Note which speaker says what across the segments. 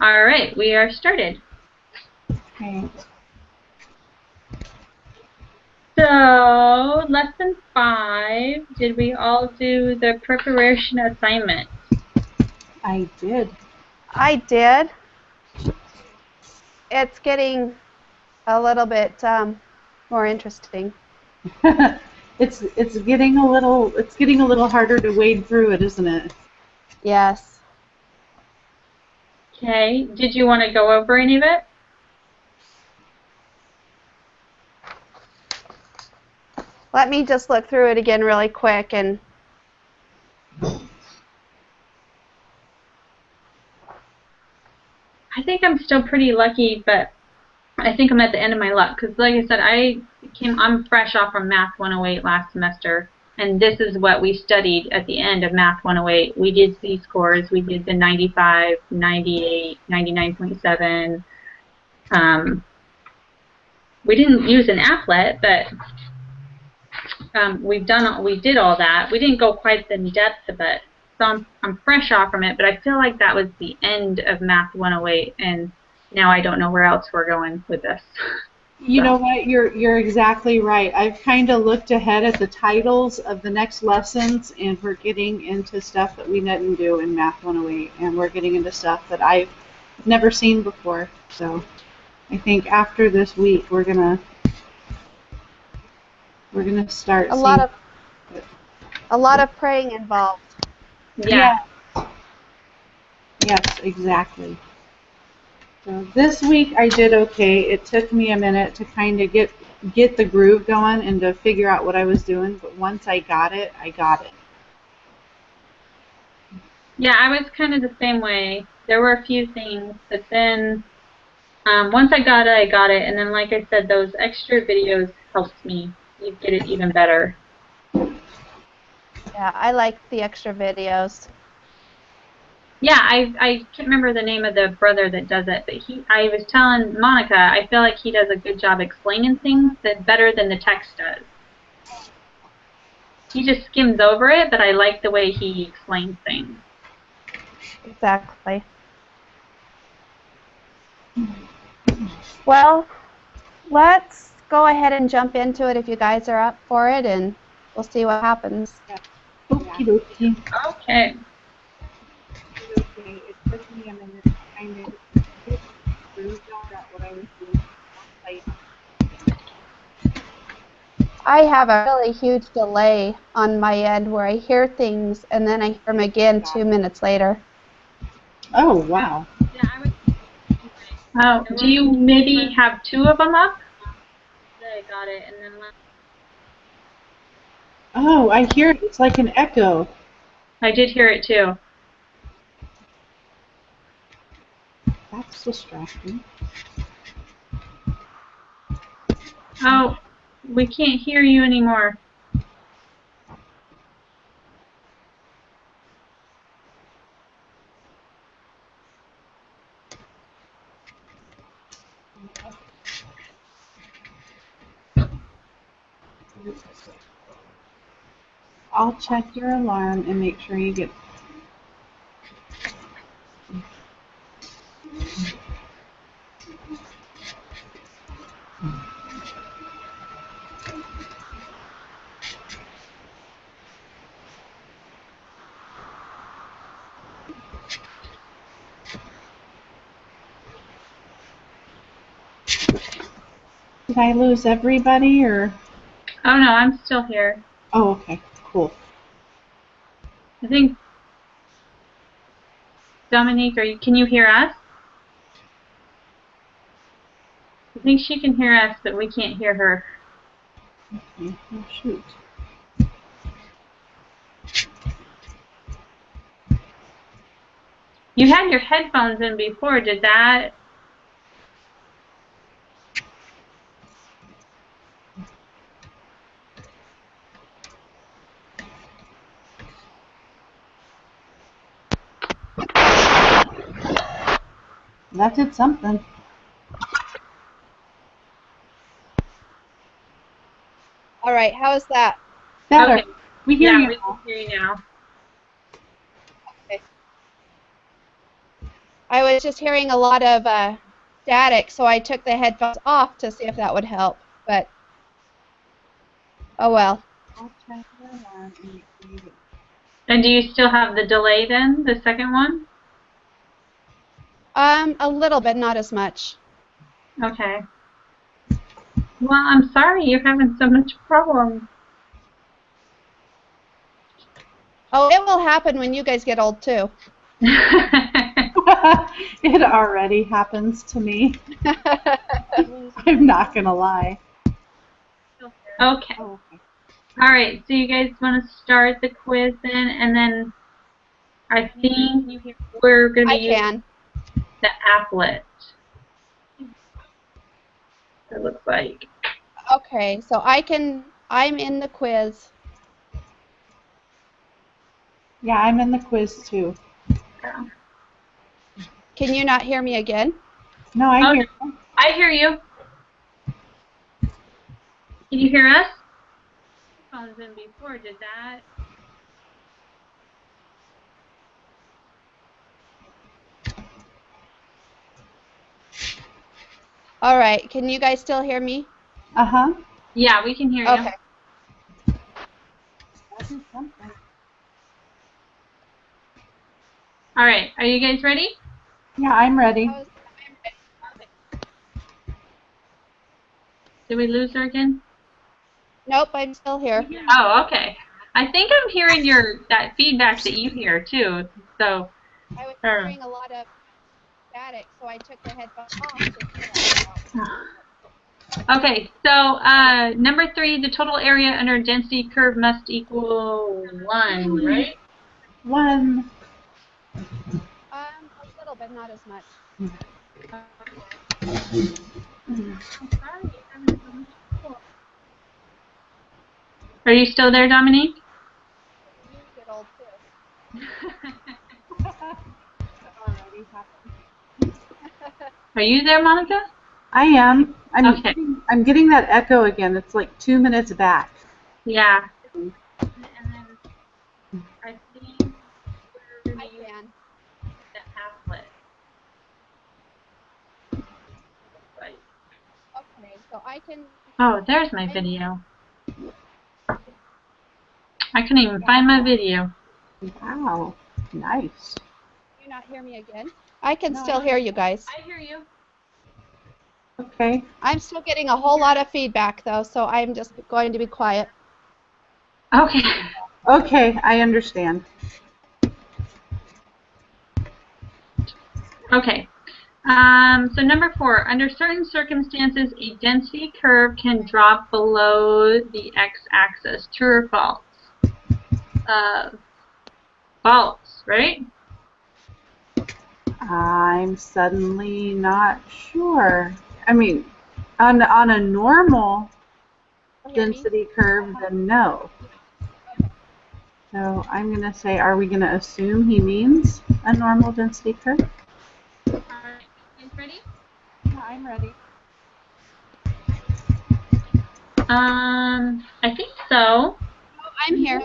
Speaker 1: All right, we are started.
Speaker 2: Okay.
Speaker 1: So, lesson 5, did we all do the preparation assignment?
Speaker 2: I did.
Speaker 3: I did. It's getting a little bit more interesting.
Speaker 2: It's getting a little harder to wade through it, isn't it?
Speaker 3: Yes.
Speaker 1: Okay, did you want to go over any of it?
Speaker 3: Let me just look through it again really quick and
Speaker 1: I think I'm still pretty lucky, but I think I'm at the end of my luck because, like I said, I'm fresh off from Math 108 last semester, and this is what we studied at the end of Math 108. We did Z-scores. We did the 95, 98, 99.7. We didn't use an applet, but we did all that. We didn't go quite in depth of it, so I'm fresh off from it. But I feel like that was the end of Math 108, and now I don't know where else we're going with this.
Speaker 2: You know what? You're exactly right. I've kind of looked ahead at the titles of the next lessons, and we're getting into stuff that we didn't do in Math 108, and we're getting into stuff that I've never seen before. So I think after this week, we're gonna start
Speaker 3: a
Speaker 2: seeing.
Speaker 3: lot of praying involved.
Speaker 1: Yeah.
Speaker 2: Yes, exactly. So this week I did okay. It took me a minute to kind of get the groove going and to figure out what I was doing, but once I got it, I got it.
Speaker 1: Yeah, I was kind of the same way. There were a few things, but then once I got it. And then, like I said, those extra videos helped me get it even better.
Speaker 3: Yeah, I like the extra videos.
Speaker 1: Yeah, I can't remember the name of the brother that does it, but I was telling Monica, I feel like he does a good job explaining things better than the text does. He just skims over it, but I like the way he explains things.
Speaker 3: Exactly. Well, let's go ahead and jump into it if you guys are up for it, and we'll see what happens.
Speaker 2: Okie dokie.
Speaker 1: Okay.
Speaker 2: Okay, it took me a minute to kind of get the groove on what I was doing.
Speaker 3: I have a really huge delay on my end where I hear things and then I hear them again 2 minutes later.
Speaker 2: Oh, wow.
Speaker 1: Yeah, oh, do you maybe have two of them up? I got it, and then
Speaker 2: Oh, I hear it. It's like an echo.
Speaker 1: I did hear it too.
Speaker 2: That's distracting.
Speaker 1: Oh, we can't hear you anymore.
Speaker 2: I'll check your alarm and make sure you get. Did I lose everybody or?
Speaker 1: Oh no, I'm still here.
Speaker 2: Oh, okay, cool.
Speaker 1: I think Dominique, can you hear us? I think she can hear us, but we can't hear her.
Speaker 2: Okay, oh shoot.
Speaker 1: You had your headphones in before, did that?
Speaker 2: That did something.
Speaker 3: All right, how is that?
Speaker 2: Better.
Speaker 1: Okay.
Speaker 2: We hear
Speaker 1: Yeah,
Speaker 2: you
Speaker 1: we
Speaker 2: now.
Speaker 1: can hear you now.
Speaker 3: Okay. I was just hearing a lot of static, so I took the headphones off to see if that would help. But oh well.
Speaker 2: I'll check that out and read it.
Speaker 1: And do you still have the delay then, the second one?
Speaker 3: A little bit, not as much.
Speaker 1: Okay. Well, I'm sorry you're having so much problem.
Speaker 3: Oh, it will happen when you guys get old too.
Speaker 2: It already happens to me. I'm not gonna lie.
Speaker 1: Okay.
Speaker 2: Oh, okay.
Speaker 1: All right. So you guys want to start the quiz then, and then I think we're going to
Speaker 3: I
Speaker 1: be using
Speaker 3: can.
Speaker 1: the applet. It looks like.
Speaker 3: Okay, so I'm in the quiz.
Speaker 2: Yeah, I'm in the quiz too.
Speaker 1: Yeah.
Speaker 3: Can you not hear me again?
Speaker 2: No, I
Speaker 1: Oh,
Speaker 2: hear you.
Speaker 1: I hear you. Can you hear us? Phones in before did that.
Speaker 3: All right, can you guys still hear me?
Speaker 2: Uh-huh.
Speaker 1: Yeah, we can hear you.
Speaker 3: Okay.
Speaker 1: All right. Are you guys ready?
Speaker 2: Yeah, I'm ready.
Speaker 1: Did we lose her again?
Speaker 3: Nope, I'm still here.
Speaker 1: Oh, okay. I think I'm hearing that feedback that you hear too. So.
Speaker 3: I was hearing a lot of static, so I took the headphones off to see that.
Speaker 1: Okay, so number 3, the total area under a density curve must equal 1, right?
Speaker 2: 1.
Speaker 3: A little bit, not as much.
Speaker 1: Are you still there, Dominique?
Speaker 3: You get old too.
Speaker 2: Already happened.
Speaker 1: Are you there, Monica?
Speaker 2: I am.
Speaker 1: Okay.
Speaker 2: I'm getting that echo again. It's like 2 minutes back.
Speaker 1: Yeah. And then I think we're going to use the applet. Right.
Speaker 3: Okay, so I can.
Speaker 1: Oh, there's my video. I couldn't even find my video.
Speaker 2: Wow. Nice.
Speaker 3: Can you not hear me again? I can still hear you guys.
Speaker 1: I hear you.
Speaker 2: Okay.
Speaker 3: I'm still getting a whole lot of feedback though, so I'm just going to be quiet.
Speaker 1: Okay.
Speaker 2: Okay, I understand.
Speaker 1: Okay. So number 4, under certain circumstances, a density curve can drop below the x-axis. True or false? False, right?
Speaker 2: I'm suddenly not sure. I mean, on a normal density curve, then no. So I'm going to say, are we going to assume he means a normal density curve?
Speaker 1: All right. You guys ready?
Speaker 2: Yeah, I'm ready.
Speaker 1: I think so.
Speaker 3: I'm here.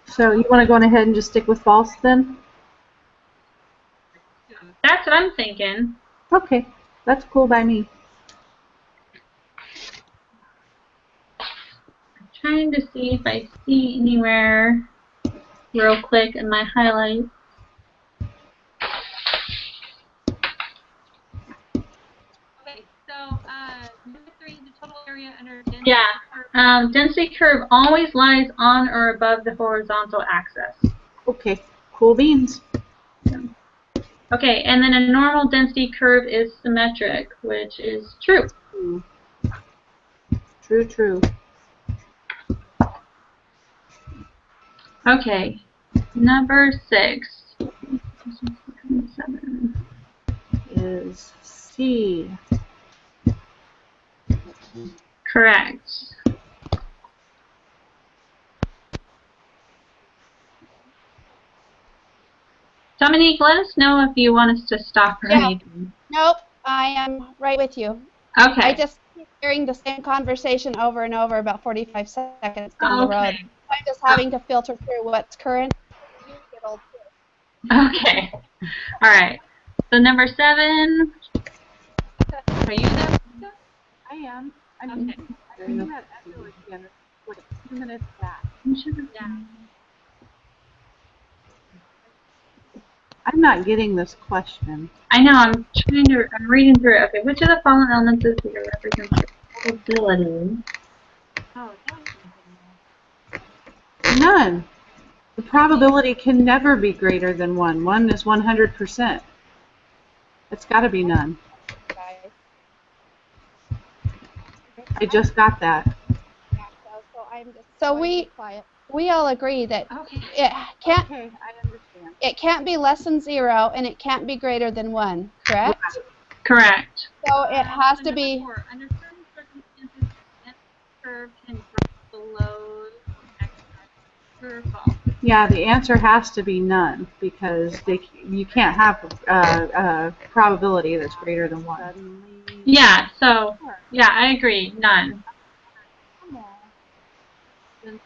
Speaker 2: So you want to go on ahead and just stick with false then?
Speaker 1: That's what I'm thinking.
Speaker 2: Okay, that's cool by me.
Speaker 1: I'm trying to see if I see anywhere real quick in my highlights. Okay, so number 3, the total area under density curve. Density curve always lies on or above the horizontal axis.
Speaker 2: Okay, cool beans.
Speaker 1: Okay, and then a normal density curve is symmetric, which is true.
Speaker 2: True, true.
Speaker 1: Okay, number 6.
Speaker 2: Is C.
Speaker 1: Correct. Dominique, let us know if you want us to stop or anything.
Speaker 3: Nope, I am right with you.
Speaker 1: Okay.
Speaker 3: I just keep hearing the same conversation over and over about 45 seconds down the road. I'm just having to filter through what's current. You get old too.
Speaker 1: Okay. All right. So number 7. Are you there?
Speaker 2: I am. I
Speaker 1: Okay.
Speaker 2: mean, I can do that echo again. It's like 2 minutes back.
Speaker 1: Yeah.
Speaker 2: I'm not getting this question.
Speaker 1: I know. I'm reading through it. Okay. Which of the following elements is your representative probability? Oh,
Speaker 2: None. The probability can never be greater than 1. 1 is 100%. It's got to be none. I just got that.
Speaker 3: So we all agree that
Speaker 1: okay.
Speaker 2: Okay, I understand.
Speaker 3: it can't be less than 0 and it can't be greater than 1, correct?
Speaker 1: Correct.
Speaker 3: So it has to be.
Speaker 1: 4. Under certain circumstances, the curve can drop below x true or false.
Speaker 2: Yeah, the answer has to be none because you can't have a probability that's greater than 1.
Speaker 1: Yeah. So yeah, I agree. None.
Speaker 2: Then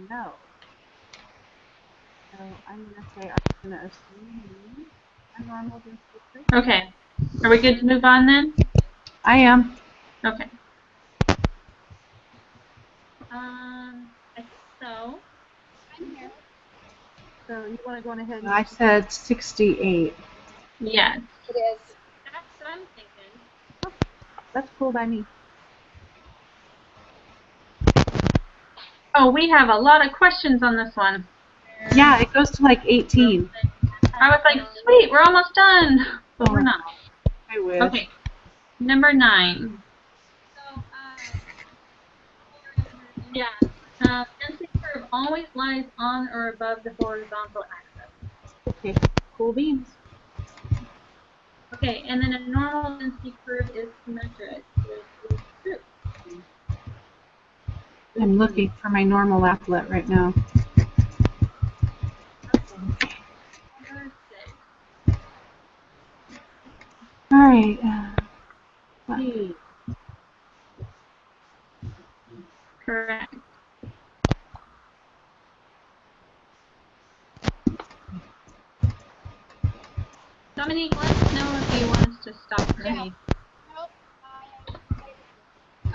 Speaker 2: no. So I'm going to assume a normal density.
Speaker 1: Okay. Are we good to move on then?
Speaker 2: I am.
Speaker 1: Okay. I think so.
Speaker 3: I'm here.
Speaker 2: So you want to go on ahead? I said 68.
Speaker 1: Yes.
Speaker 3: It is.
Speaker 1: That's what I'm thinking.
Speaker 2: That's cool by me.
Speaker 1: Oh, we have a lot of questions on this one.
Speaker 2: Yeah, it goes to like 18.
Speaker 1: I was like, sweet, we're almost done. But we're not.
Speaker 2: I wish.
Speaker 1: Okay. Number 9. Yeah. Density curve always lies on or above the horizontal axis.
Speaker 2: Okay. Cool beans.
Speaker 1: Okay, and then a normal density curve is symmetric, which is true.
Speaker 2: I'm looking for my normal applet right now.
Speaker 1: Number 6.
Speaker 2: All right.
Speaker 1: Correct. Dominique, let us know if you want us to stop early.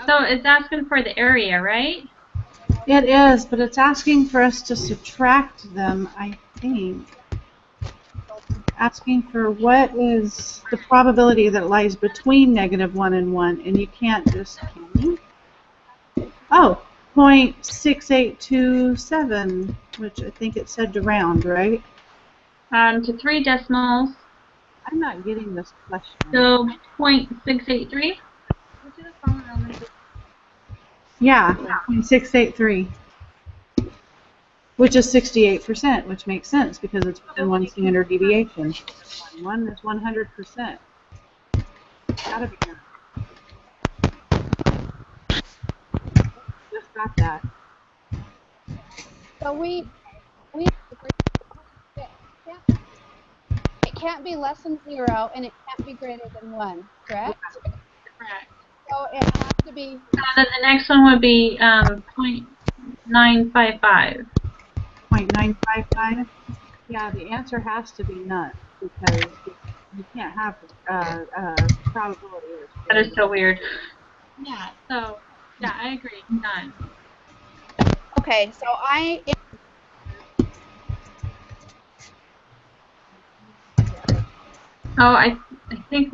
Speaker 1: So it's asking for the area, right?
Speaker 2: It is, but it's asking for us to subtract them, I think. Asking for what is the probability that lies between -1 and 1, and you can't just, can you? Oh, 0.6827, which I think it said to round, right?
Speaker 1: To 3 decimals.
Speaker 2: I'm not getting this question.
Speaker 1: So 0.683. Which of the following elements?
Speaker 2: Yeah, 0.683. Which is 68%, which makes sense because it's within 1 standard deviation. 1 is 100%. Gotta be done. Just got that.
Speaker 3: So we it can't be less than 0 and it can't be greater than 1, correct?
Speaker 1: Correct.
Speaker 3: So it has to be.
Speaker 1: Then the next one would be 0.955.
Speaker 2: 0.955? Yeah, the answer has to be none because you can't have probability.
Speaker 1: That is so weird. Yeah, so, yeah, I agree. None.
Speaker 3: Okay, so
Speaker 1: Oh, I think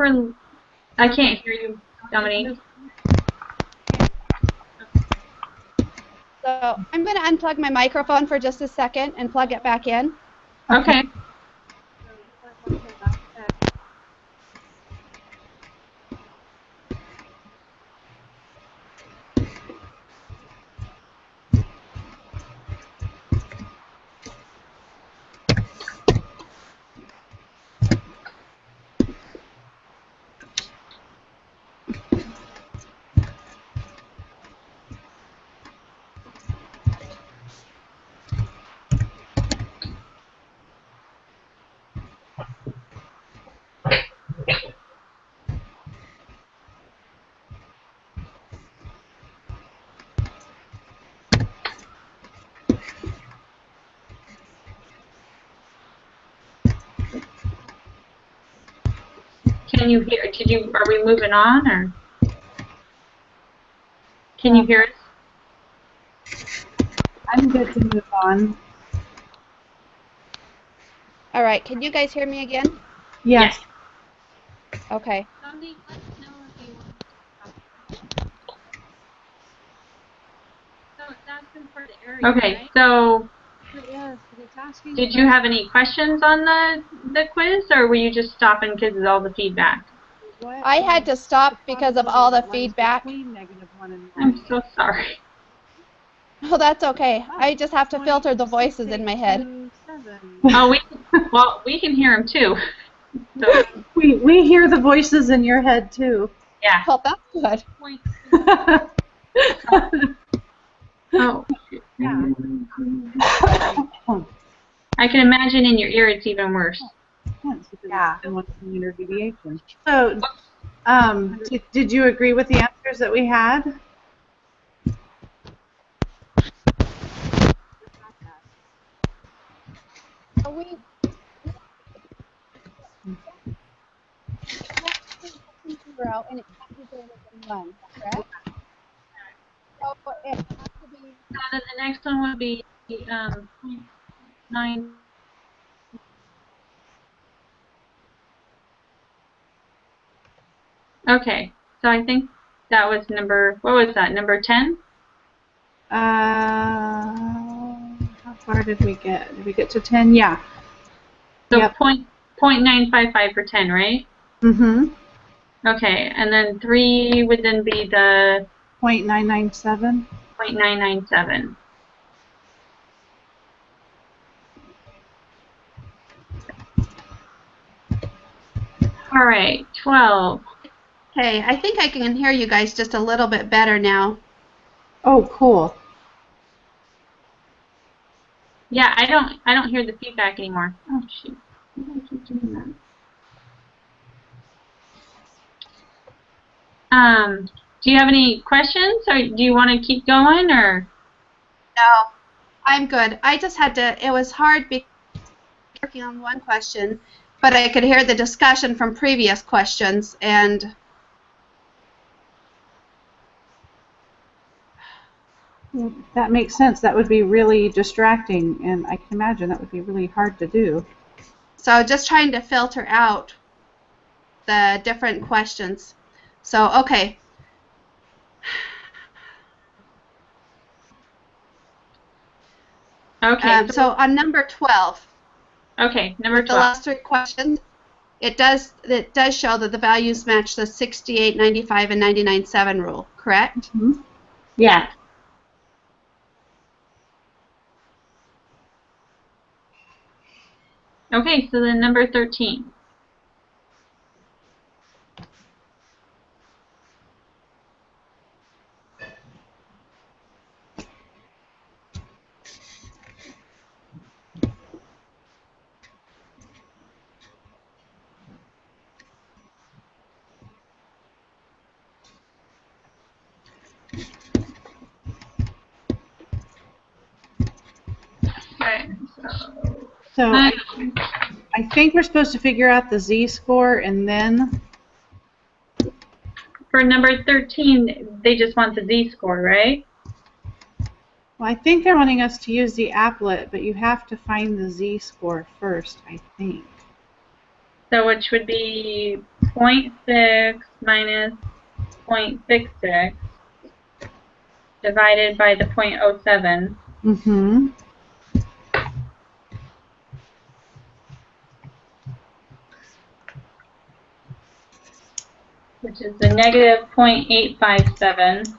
Speaker 1: I can't hear you, Dominique.
Speaker 3: So I'm going to unplug my microphone for just a second and plug it back in.
Speaker 1: Okay. Can you hear? Are we moving on, or can you hear us?
Speaker 2: I'm good to move on.
Speaker 3: All right, can you guys hear me again?
Speaker 2: Yes.
Speaker 3: Okay.
Speaker 1: Somebody let us know if you want to talk. So it's asking for the area. Okay, right? So
Speaker 2: Yes, but it's asking.
Speaker 1: did you have any questions on the quiz, or were you just stopping because of all the feedback?
Speaker 3: I had to stop because of all the feedback.
Speaker 1: I'm so sorry.
Speaker 3: Oh, that's okay. I just have to filter the voices in my head.
Speaker 1: Oh, we can hear them too. So,
Speaker 2: we hear the voices in your head too.
Speaker 1: yeah.
Speaker 3: Oh, that's good.
Speaker 1: Oh. I can imagine in your ear it's even worse.
Speaker 2: Yeah. So, did you agree with the answers that we had?
Speaker 3: We zero and it can't be greater than 1, correct? So it has to be.
Speaker 1: Then the next one would be 9. Okay, so I think that was what was that, number 10?
Speaker 2: How far did we get? Did we get to 10? Yeah.
Speaker 1: So
Speaker 2: yep.
Speaker 1: 0.955 for 10, right?
Speaker 2: Mm-hmm.
Speaker 1: Okay, and then 3 would then be the
Speaker 2: 0.997.
Speaker 1: 0.997. All right, 12.
Speaker 3: Okay, I think I can hear you guys just a little bit better now.
Speaker 2: Oh, cool.
Speaker 1: Yeah, I don't hear the feedback anymore. Oh shoot. Why do I keep doing that? Do you have any questions, or do you want to keep going, or?
Speaker 3: No, I'm good. I just had to, it was hard because working on one question, but I could hear the discussion from previous questions, and
Speaker 2: That makes sense. That would be really distracting, and I can imagine that would be really hard to do.
Speaker 3: so just trying to filter out the different questions. So, okay.
Speaker 1: Okay.
Speaker 3: So on number 12.
Speaker 1: Okay, number 12.
Speaker 3: The last 3 questions, it does show that the values match the 68, 95, and 99.7 rule, correct?
Speaker 2: Mm-hmm. Yeah.
Speaker 1: Okay, so then number 13. Okay,
Speaker 2: so I think we're supposed to figure out the z-score, and then
Speaker 1: for number 13, they just want the z-score, right?
Speaker 2: Well, I think they're wanting us to use the applet, but you have to find the z-score first, I think.
Speaker 1: So which would be 0.6 minus 0.66 divided by the 0.07.
Speaker 2: Mm-hmm.
Speaker 1: Which is the negative 0.857.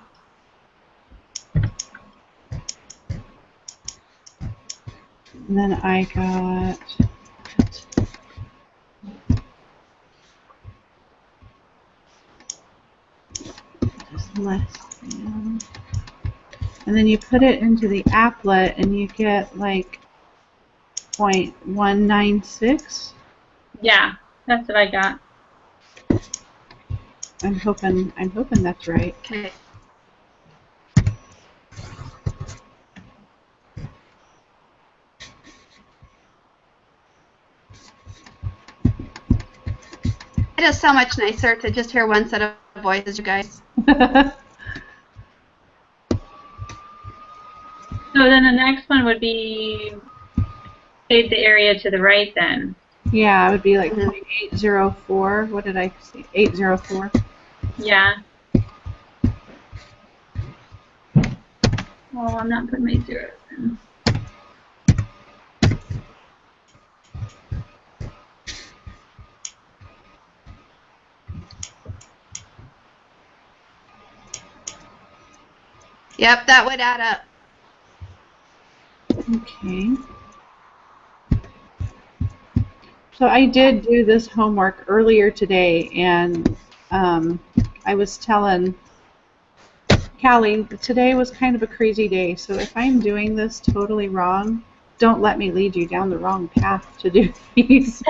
Speaker 2: And then I got just less than. And then you put it into the applet and you get like 0.196.
Speaker 1: Yeah, that's what I got.
Speaker 2: I'm hoping that's right.
Speaker 3: Okay. It is so much nicer to just hear one set of voices, you guys.
Speaker 1: So then the next one would be shade the area to the right then.
Speaker 2: Yeah, it would be like 804. What did I say? 804.
Speaker 1: Yeah. Oh, I'm not putting my zeros in.
Speaker 3: Yep, that would add up.
Speaker 2: Okay. So I did do this homework earlier today, and I was telling Callie that today was kind of a crazy day. So if I'm doing this totally wrong, don't let me lead you down the wrong path to do these.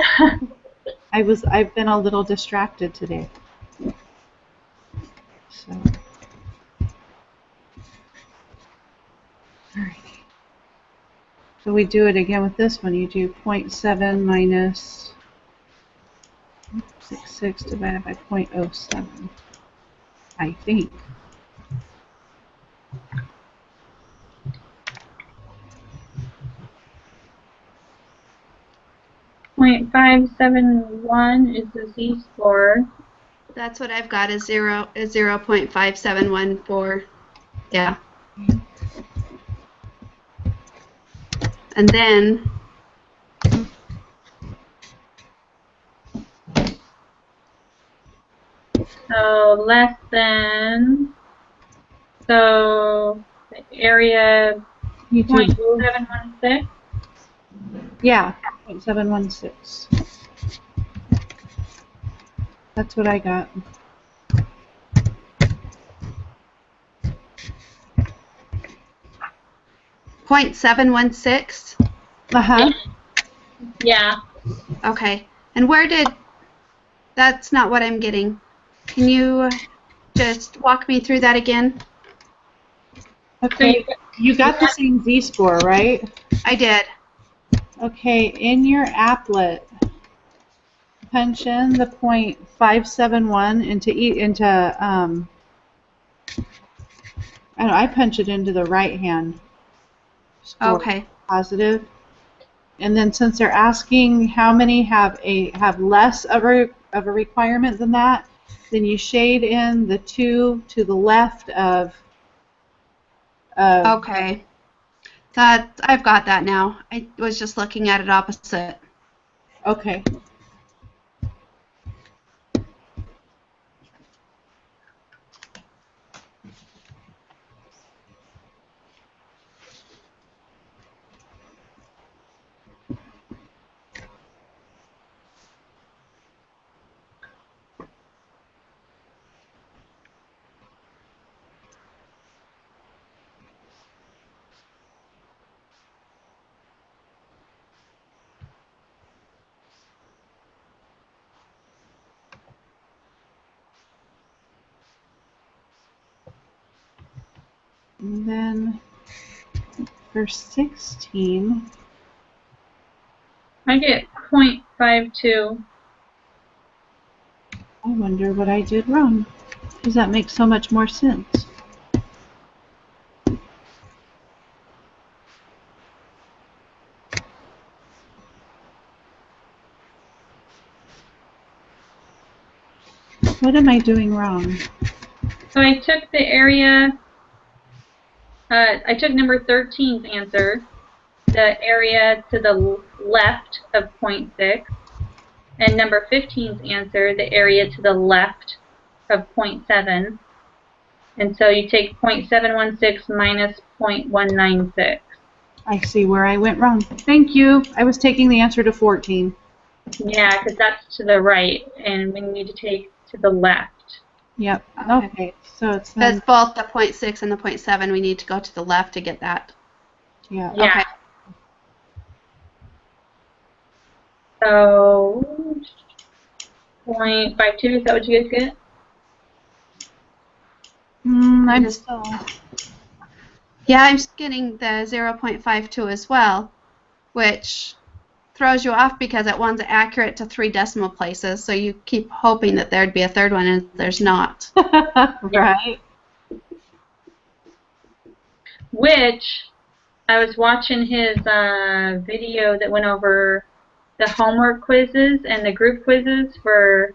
Speaker 2: I've been a little distracted today. So, all right. So we do it again with this one. You do 0.7 minus 66 divided by 0.07, I think.
Speaker 1: .571 is the z-score.
Speaker 3: That's what I've got is 0.5714. Yeah. And then
Speaker 1: So less than, so the area
Speaker 2: You do
Speaker 1: 0.716.
Speaker 2: Yeah, 0.716. That's what I got.
Speaker 3: .716.
Speaker 2: Uh-huh.
Speaker 1: Yeah.
Speaker 3: Okay. And where did, that's not what I'm getting. Can you just walk me through that again?
Speaker 2: Okay. You got the same z-score, right?
Speaker 3: I did.
Speaker 2: Okay, in your applet, punch in the 0.571 into I don't know, I punch it into the right hand score,
Speaker 3: Okay.
Speaker 2: positive. And then since they're asking how many have less of a requirement than that, then you shade in the 2 to the left of
Speaker 3: Okay. That, I've got that now. I was just looking at it opposite.
Speaker 2: Okay. And then for 16,
Speaker 1: I get 0.52.
Speaker 2: I wonder what I did wrong, because that makes so much more sense. What am I doing wrong?
Speaker 1: So I took the area, I took number 13's answer, the area to the left of 0.6, and number 15's answer, the area to the left of 0.7. And so you take 0.716 minus 0.196.
Speaker 2: I see where I went wrong. Thank you. I was taking the answer to 14.
Speaker 1: Yeah, because that's to the right, and we need to take to the left.
Speaker 2: Yep. Okay. So it's
Speaker 3: That's both the 0.6 and the 0.7. We need to go to the left to get that.
Speaker 2: yeah.
Speaker 1: Yeah.
Speaker 3: Okay.
Speaker 1: So 0.52, is that what you guys get?
Speaker 2: I'm
Speaker 3: just-
Speaker 2: still.
Speaker 3: Yeah, I'm just getting the 0.52 as well, which throws you off because it one's accurate to 3 decimal places, so you keep hoping that there'd be a third one, and there's not.
Speaker 2: Right.
Speaker 1: Which, I was watching his video that went over the homework quizzes and the group quizzes for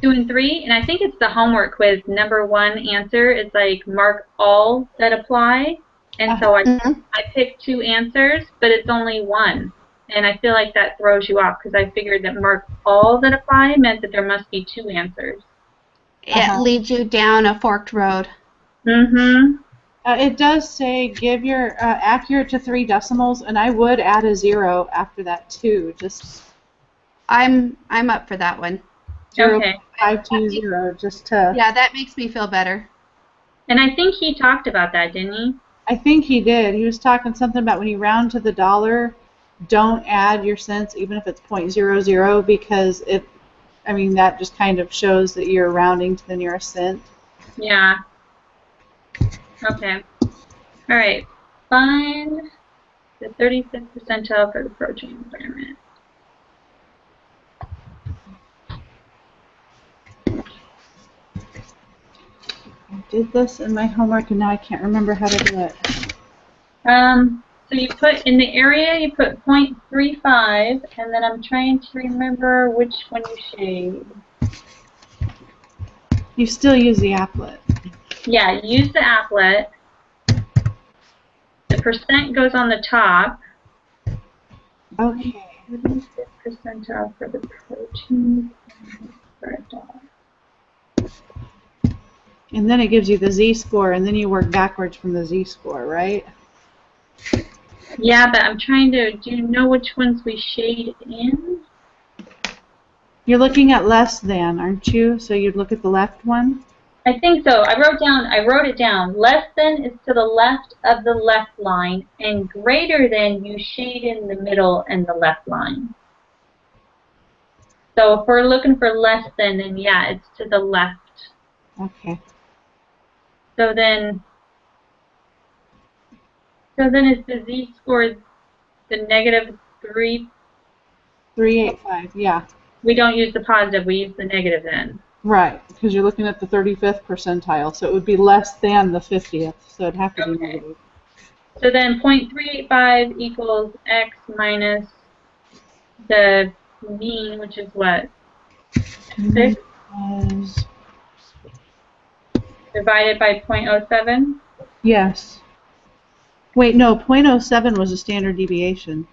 Speaker 1: 2 and 3, and I think it's the homework quiz number 1 answer. It's like mark all that apply, and so I picked 2 answers, but it's only 1, and I feel like that throws you off because I figured that mark all that apply meant that there must be 2 answers.
Speaker 3: It leads you down a forked road.
Speaker 1: Mm-hmm.
Speaker 2: It does say give your accurate to 3 decimals, and I would add a 0 after that too. Just
Speaker 3: I'm up for that one.
Speaker 2: 0.520 just to.
Speaker 3: Yeah, that makes me feel better.
Speaker 1: And I think he talked about that, didn't he?
Speaker 2: I think he did. He was talking something about when you round to the dollar, don't add your cents even if it's 0.00 because that just kind of shows that you're rounding to the nearest cent.
Speaker 1: Yeah. Okay. All right. Find the 35th percentile for the protein environment.
Speaker 2: I did this in my homework and now I can't remember how to do it.
Speaker 1: So you put in the area, you put 0.35, and then I'm trying to remember which one you shade.
Speaker 2: You still use the applet.
Speaker 1: Yeah, use the applet. The percent goes on the top.
Speaker 2: Okay.
Speaker 1: 35th percentile for the protein for a dollar.
Speaker 2: And then it gives you the z-score, and then you work backwards from the z-score, right?
Speaker 1: Yeah, but I'm trying to, do you know which ones we shade in?
Speaker 2: You're looking at less than, aren't you? So you'd look at the left one?
Speaker 1: I think so. I wrote it down. Less than is to the left of the left line, and greater than you shade in the middle and the left line. So if we're looking for less than, then yeah, it's to the left.
Speaker 2: Okay.
Speaker 1: So then is the z-score the negative 3?
Speaker 2: 385, yeah.
Speaker 1: We don't use the positive, we use the negative then.
Speaker 2: Right, because you're looking at the 35th percentile, so it would be less than the 50th, so it'd have to be negative.
Speaker 1: So then 0.385 equals x minus the mean, which is what? 6 divided by 0.07?
Speaker 2: Yes. Wait, no, 0.07 was a standard deviation.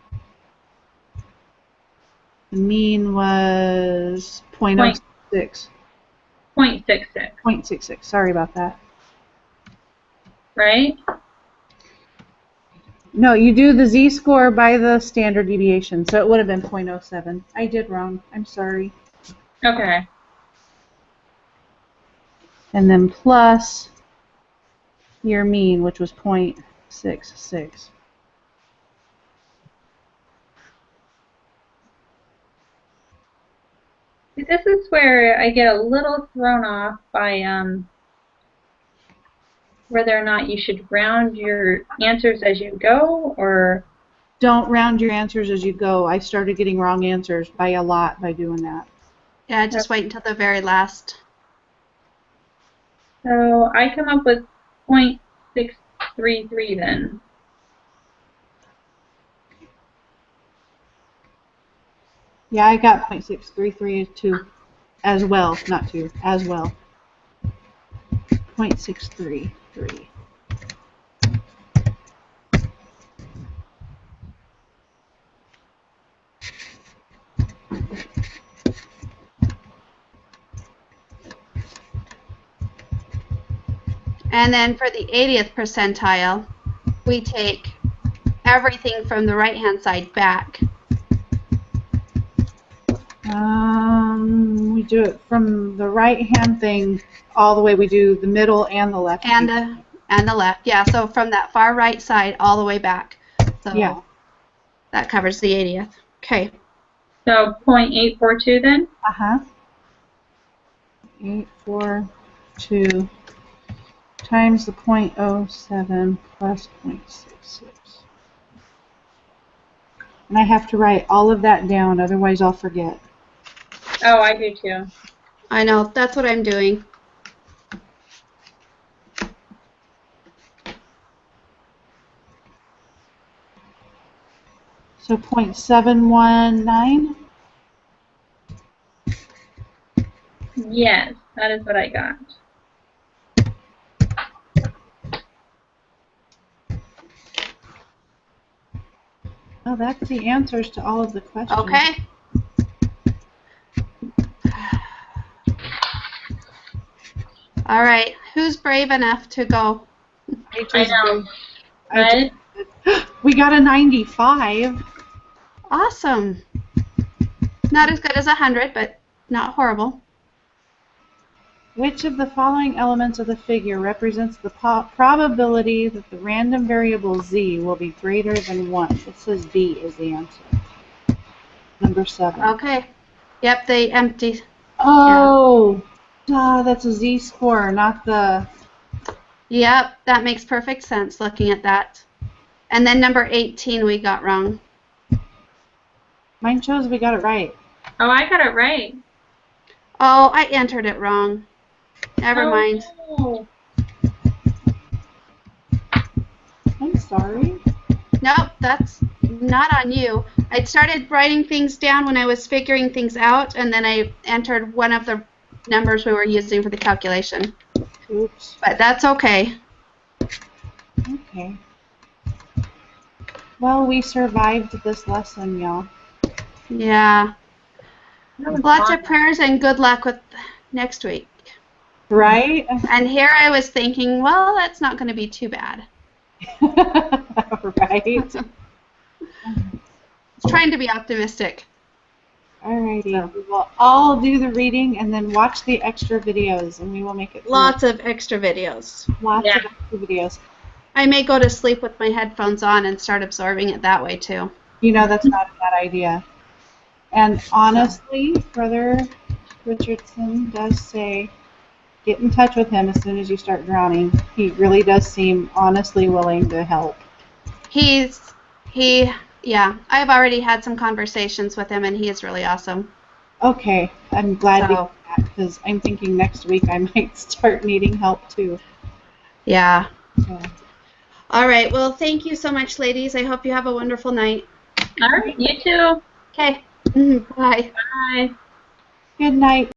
Speaker 2: The mean was 0.06.
Speaker 1: 0.66.
Speaker 2: 0.66, sorry about that.
Speaker 1: Right?
Speaker 2: No, you do the z-score by the standard deviation, so it would have been 0.07. I did wrong. I'm sorry.
Speaker 1: Okay.
Speaker 2: And then plus your mean, which was 0.66.
Speaker 1: This is where I get a little thrown off by whether or not you should round your answers as you go, or...
Speaker 2: Don't round your answers as you go. I started getting wrong answers by a lot by doing that.
Speaker 3: Yeah, just wait until the very last.
Speaker 1: So I come up with 0.633 then.
Speaker 2: Yeah, I got 0.633 too, as well, not 2, as well. 0.633.
Speaker 3: And then for the 80th percentile, we take everything from the right-hand side back.
Speaker 2: We do it from the right-hand thing all the way. We do the middle and the left.
Speaker 3: And the left, yeah. So from that far right side all the way back. So
Speaker 2: yeah.
Speaker 3: That covers the 80th. Okay.
Speaker 1: So 0.842 then?
Speaker 2: Uh-huh. 842 times the 0.07 plus 0.66. And I have to write all of that down, otherwise I'll forget.
Speaker 1: Oh, I do too.
Speaker 3: I know, that's what I'm doing.
Speaker 2: So 0.719?
Speaker 1: Yes, that is what I got.
Speaker 2: Oh, that's the answers to all of the questions.
Speaker 3: Okay. All right, who's brave enough to go?
Speaker 1: I know.
Speaker 2: I just, we got a 95.
Speaker 3: Awesome. Not as good as 100, but not horrible.
Speaker 2: Which of the following elements of the figure represents the probability that the random variable z will be greater than 1? It says B is the answer. Number 7.
Speaker 3: Okay. Yep, they empty.
Speaker 2: Oh, duh, that's a z-score, not the...
Speaker 3: Yep, that makes perfect sense looking at that. And then number 18 we got wrong.
Speaker 2: Mine shows we got it right.
Speaker 1: Oh, I got it right.
Speaker 3: Oh, I entered it wrong. Never mind.
Speaker 1: No.
Speaker 2: I'm sorry.
Speaker 3: Nope, that's not on you. I started writing things down when I was figuring things out, and then I entered one of the numbers we were using for the calculation.
Speaker 2: Oops.
Speaker 3: But that's okay.
Speaker 2: Okay. Well, we survived this lesson, y'all.
Speaker 3: Yeah.
Speaker 1: That was
Speaker 3: Lots
Speaker 1: fun.
Speaker 3: of prayers and good luck with next week.
Speaker 2: Right?
Speaker 3: And here I was thinking, well, that's not going to be too bad.
Speaker 2: Right?
Speaker 3: Trying to be optimistic.
Speaker 2: Alrighty. We will all do the reading and then watch the extra videos, and we will make it through.
Speaker 3: Lots of extra videos.
Speaker 2: Lots
Speaker 1: Yeah.
Speaker 2: of extra videos.
Speaker 3: I may go to sleep with my headphones on and start absorbing it that way too.
Speaker 2: You know that's not a bad idea. And honestly, Brother Richardson does say, get in touch with him as soon as you start drowning. He really does seem honestly willing to help.
Speaker 3: Yeah, I've already had some conversations with him and he is really awesome.
Speaker 2: Okay, I'm glad to hear
Speaker 3: So-
Speaker 2: that, because I'm thinking next week I might start needing help too.
Speaker 3: Yeah.
Speaker 2: So,
Speaker 3: All right, well, thank you so much, ladies. I hope you have a wonderful night.
Speaker 1: All right, you too.
Speaker 3: Okay. Bye.
Speaker 1: Bye.
Speaker 2: good night.